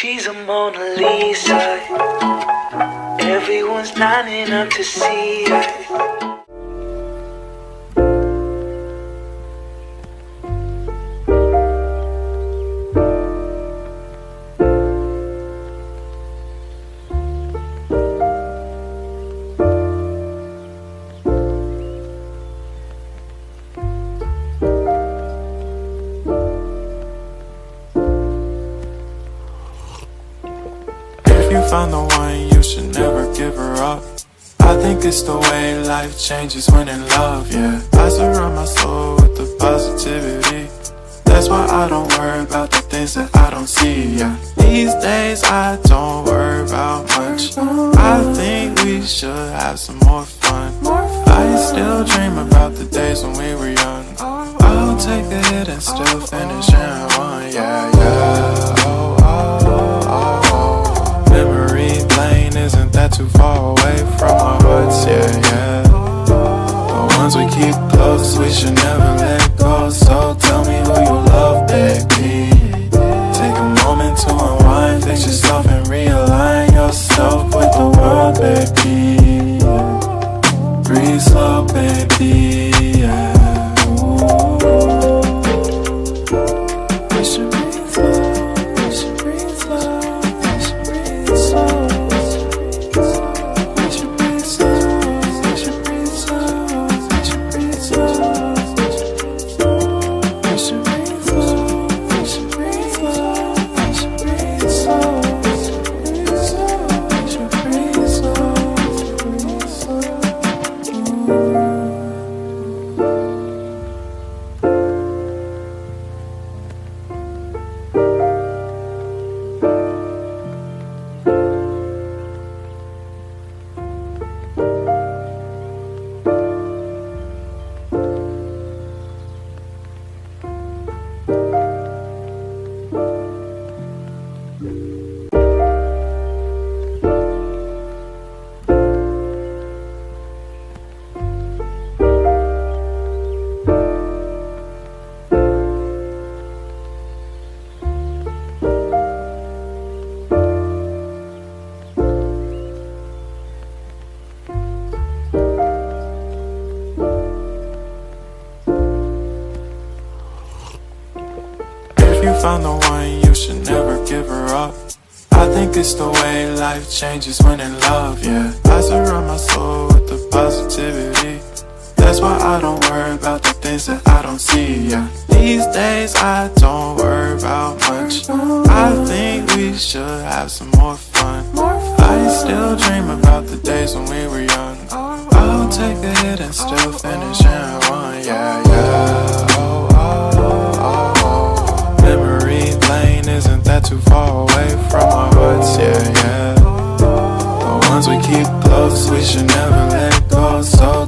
She's a Mona Lisa. Everyone's lining up to see her. If you found the one, you should never give her up. I think it's the way life changes when in love, yeah. I surround my soul with the positivity. That's why I don't worry about the things that I don't see, yeah. These days I don't worry about much. I think we should have some more fun. I still dream about the days when we were young. I'll take a hit and still finish in one, yeah, yeah. Oh, oh, oh, oh. Memory lane isn't that too far away from our hearts, yeah, yeah. The ones we keep close, we should never let go. So tell me who you love, baby. Take a moment to unwind, fix yourself and realign yourself with the world, baby. Breathe slow, baby, yeah. We should breathe slow, we should breathe slow, we should breathe slow. We should breathe slow, we should breathe slow, we should breathe slow. We should breathe slow, we should breathe slow, we should breathe slow. We should breathe slow, breathe slow. If you found the one, you should never give her up. I think it's the way life changes when in love, yeah. I surround my soul with the positivity. That's why I don't worry about the things that I don't see, yeah. These days I don't worry about much. I think we should have some more fun. I still dream about the days when we were young. I'll take a hit and still finish in one, yeah, yeah. Oh, oh, oh, oh. Memory lane isn't that too far away from our hearts, yeah, yeah. The ones we keep close, we should never let go. So